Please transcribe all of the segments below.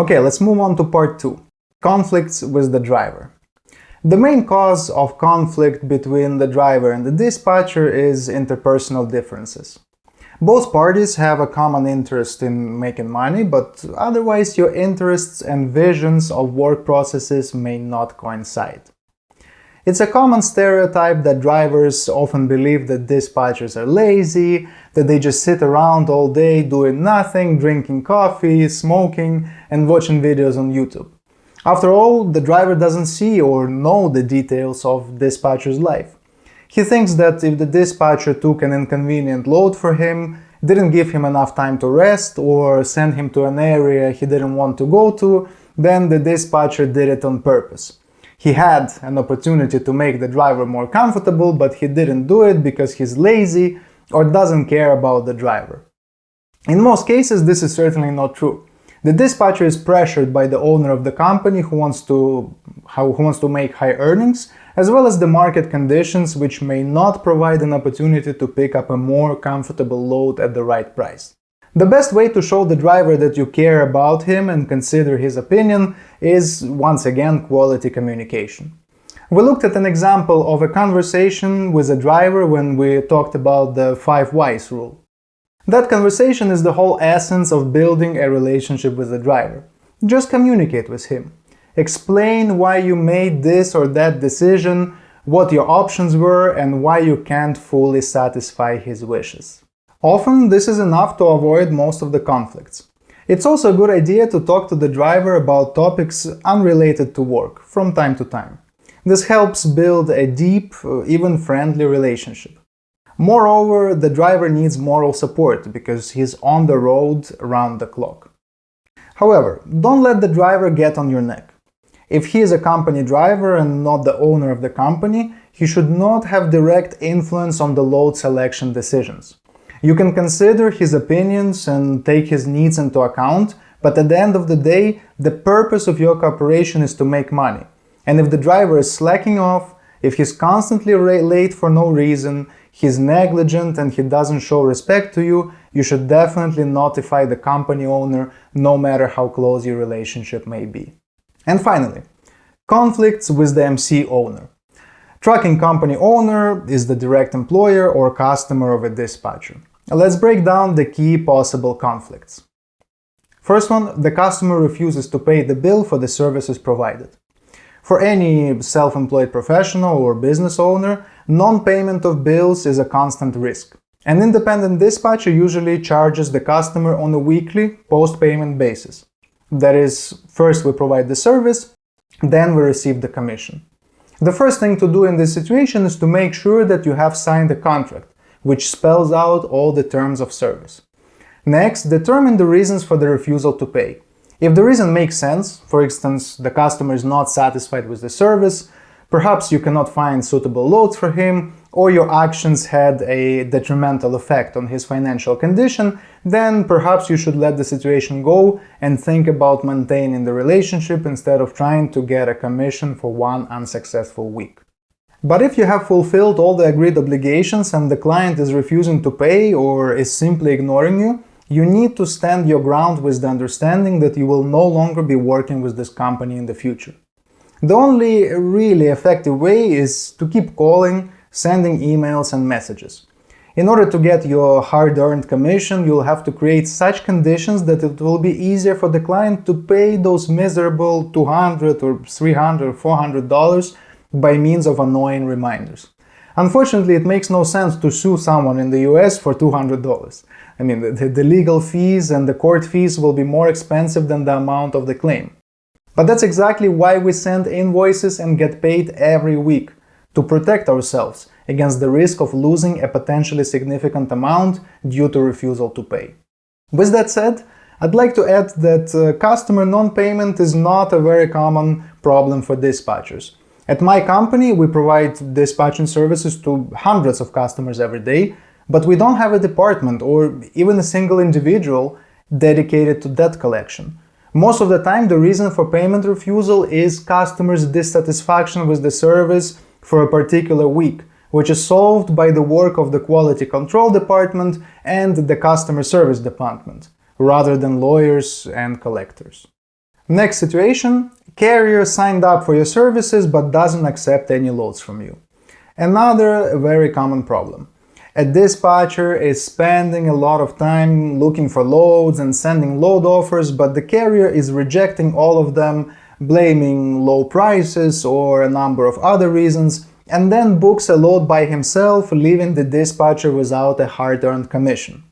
Okay, let's move on to part 2. Conflicts with the driver. The main cause of conflict between the driver and the dispatcher is interpersonal differences. Both parties have a common interest in making money, but otherwise your interests and visions of work processes may not coincide. It's a common stereotype that drivers often believe that dispatchers are lazy, that they just sit around all day doing nothing, drinking coffee, smoking, and watching videos on YouTube. After all, the driver doesn't see or know the details of dispatcher's life. He thinks that if the dispatcher took an inconvenient load for him, didn't give him enough time to rest, or sent him to an area he didn't want to go to, then the dispatcher did it on purpose. He had an opportunity to make the driver more comfortable, but he didn't do it because he's lazy or doesn't care about the driver. In most cases, this is certainly not true. The dispatcher is pressured by the owner of the company who wants to make high earnings, as well as the market conditions which may not provide an opportunity to pick up a more comfortable load at the right price. The best way to show the driver that you care about him and consider his opinion is, once again, quality communication. We looked at an example of a conversation with a driver when we talked about the 5 whys rule. That conversation is the whole essence of building a relationship with the driver. Just communicate with him. Explain why you made this or that decision, what your options were, and why you can't fully satisfy his wishes. Often, this is enough to avoid most of the conflicts. It's also a good idea to talk to the driver about topics unrelated to work from time to time. This helps build a deep, even friendly relationship. Moreover, the driver needs moral support because he's on the road around the clock. However, don't let the driver get on your neck. If he is a company driver and not the owner of the company, he should not have direct influence on the load selection decisions. You can consider his opinions and take his needs into account, but at the end of the day, the purpose of your cooperation is to make money. And if the driver is slacking off, if he's constantly late for no reason, he's negligent and he doesn't show respect to you, you should definitely notify the company owner, no matter how close your relationship may be. And finally, conflicts with the MC owner. Trucking company owner is the direct employer or customer of a dispatcher. Let's break down the key possible conflicts. First one, the customer refuses to pay the bill for the services provided. For any self-employed professional or business owner, non-payment of bills is a constant risk. An independent dispatcher usually charges the customer on a weekly post-payment basis. That is, first we provide the service, then we receive the commission. The first thing to do in this situation is to make sure that you have signed a contract, which spells out all the terms of service. Next, determine the reasons for the refusal to pay. If the reason makes sense, for instance, the customer is not satisfied with the service, perhaps you cannot find suitable loads for him, or your actions had a detrimental effect on his financial condition, then perhaps you should let the situation go and think about maintaining the relationship instead of trying to get a commission for one unsuccessful week. But if you have fulfilled all the agreed obligations and the client is refusing to pay or is simply ignoring you, you need to stand your ground with the understanding that you will no longer be working with this company in the future. The only really effective way is to keep calling, sending emails and messages. In order to get your hard-earned commission, you'll have to create such conditions that it will be easier for the client to pay those miserable $200 or $300 or $400 by means of annoying reminders. Unfortunately, it makes no sense to sue someone in the US for $200. I mean, the legal fees and the court fees will be more expensive than the amount of the claim. But that's exactly why we send invoices and get paid every week, to protect ourselves against the risk of losing a potentially significant amount due to refusal to pay. With that said, I'd like to add that customer non-payment is not a very common problem for dispatchers. At my company, we provide dispatching services to hundreds of customers every day, but we don't have a department or even a single individual dedicated to debt collection. Most of the time, the reason for payment refusal is customers' dissatisfaction with the service for a particular week, which is solved by the work of the quality control department and the customer service department, rather than lawyers and collectors. Next situation, carrier signed up for your services but doesn't accept any loads from you. Another very common problem. A dispatcher is spending a lot of time looking for loads and sending load offers, but the carrier is rejecting all of them, blaming low prices or a number of other reasons, and then books a load by himself, leaving the dispatcher without a hard-earned commission.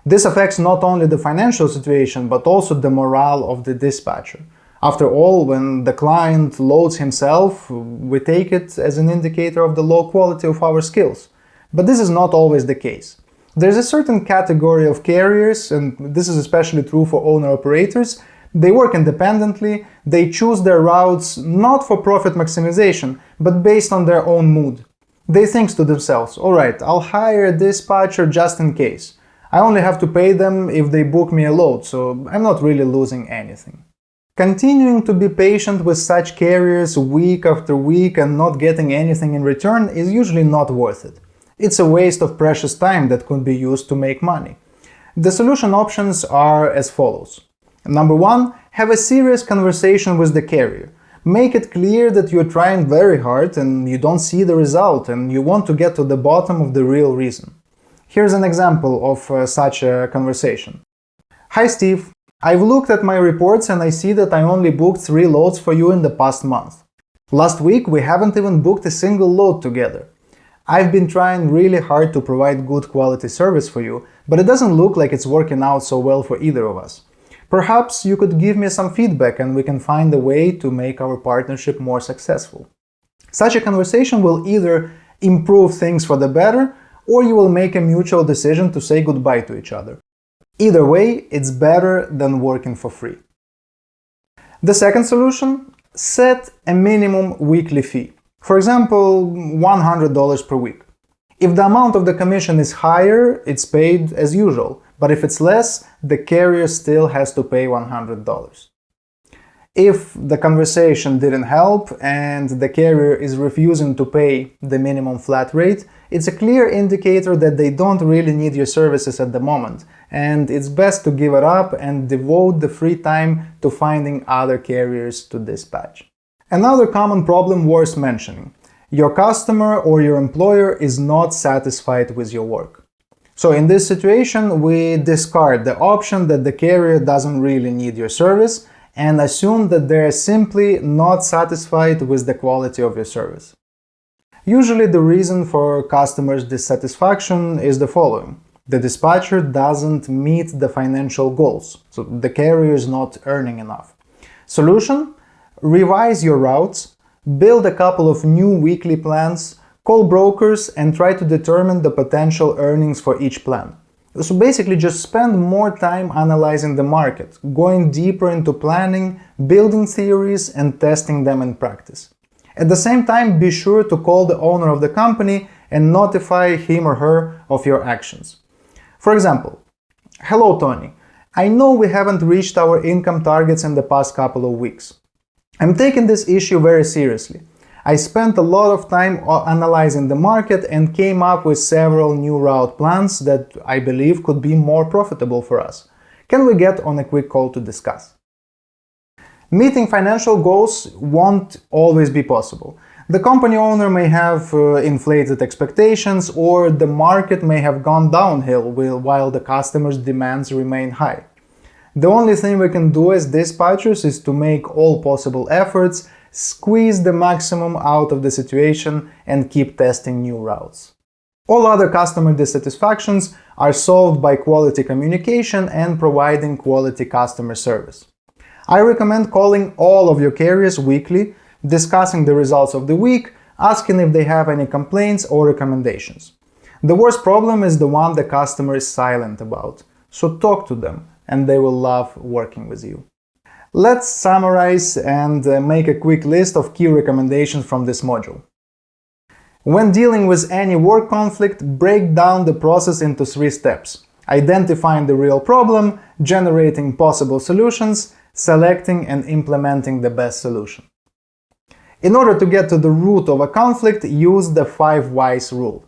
This affects not only the financial situation, but also the morale of the dispatcher. After all, when the client loads himself, we take it as an indicator of the low quality of our skills. But this is not always the case. There's a certain category of carriers, and this is especially true for owner-operators. They work independently, they choose their routes not for profit maximization, but based on their own mood. They think to themselves, alright, I'll hire a dispatcher just in case. I only have to pay them if they book me a load, so I'm not really losing anything. Continuing to be patient with such carriers week after week and not getting anything in return is usually not worth it. It's a waste of precious time that could be used to make money. The solution options are as follows. Number 1, have a serious conversation with the carrier. Make it clear that you're trying very hard and you don't see the result and you want to get to the bottom of the real reason. Here's an example of such a conversation. Hi Steve, I've looked at my reports and I see that I only booked 3 loads for you in the past month. Last week we haven't even booked a single load together. I've been trying really hard to provide good quality service for you, but it doesn't look like it's working out so well for either of us. Perhaps you could give me some feedback and we can find a way to make our partnership more successful. Such a conversation will either improve things for the better, or you will make a mutual decision to say goodbye to each other. Either way, it's better than working for free. The second solution, set a minimum weekly fee. For example, $100 per week. If the amount of the commission is higher, it's paid as usual, but if it's less, the carrier still has to pay $100. If the conversation didn't help and the carrier is refusing to pay the minimum flat rate, it's a clear indicator that they don't really need your services at the moment, and it's best to give it up and devote the free time to finding other carriers to dispatch. Another common problem worth mentioning. Your customer or your employer is not satisfied with your work. So in this situation, we discard the option that the carrier doesn't really need your service and assume that they're simply not satisfied with the quality of your service. Usually the reason for customers' dissatisfaction is the following. The dispatcher doesn't meet the financial goals, so the carrier is not earning enough. Solution? Revise your routes, build a couple of new weekly plans, call brokers and try to determine the potential earnings for each plan. So basically just spend more time analyzing the market, going deeper into planning, building theories and testing them in practice. At the same time, be sure to call the owner of the company and notify him or her of your actions. For example, hello Tony, I know we haven't reached our income targets in the past couple of weeks. I'm taking this issue very seriously. I spent a lot of time analyzing the market and came up with several new route plans that I believe could be more profitable for us. Can we get on a quick call to discuss? Meeting financial goals won't always be possible. The company owner may have inflated expectations, or the market may have gone downhill while the customer's demands remain high. The only thing we can do as dispatchers is to make all possible efforts, squeeze the maximum out of the situation and keep testing new routes. All other customer dissatisfactions are solved by quality communication and providing quality customer service. I recommend calling all of your carriers weekly, discussing the results of the week, asking if they have any complaints or recommendations. The worst problem is the one the customer is silent about, so talk to them and they will love working with you. Let's summarize and make a quick list of key recommendations from this module. When dealing with any work conflict, break down the process into 3 steps: identifying the real problem, generating possible solutions, selecting and implementing the best solution. In order to get to the root of a conflict, use the 5 whys rule.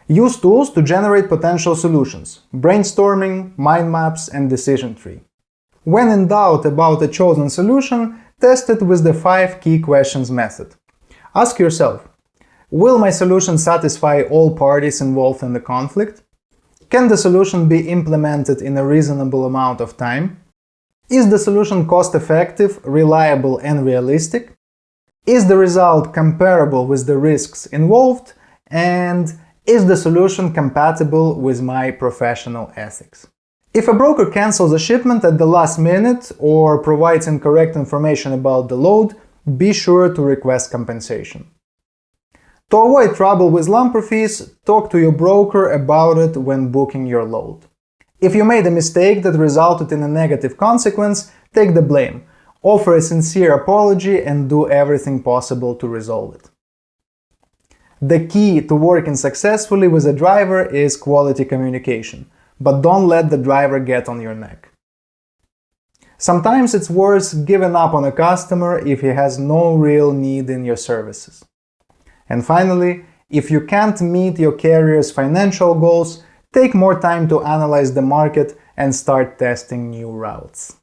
Use tools to generate potential solutions: brainstorming, mind maps, and decision tree. When in doubt about a chosen solution, test it with the 5 key questions method. Ask yourself, will my solution satisfy all parties involved in the conflict? Can the solution be implemented in a reasonable amount of time? Is the solution cost-effective, reliable and realistic? Is the result comparable with the risks involved? And is the solution compatible with my professional ethics? If a broker cancels a shipment at the last minute or provides incorrect information about the load, be sure to request compensation. To avoid trouble with lumper fees, talk to your broker about it when booking your load. If you made a mistake that resulted in a negative consequence, take the blame, offer a sincere apology and do everything possible to resolve it. The key to working successfully with a driver is quality communication, but don't let the driver get on your neck. Sometimes it's worth giving up on a customer if he has no real need in your services. And finally, if you can't meet your carrier's financial goals, take more time to analyze the market and start testing new routes.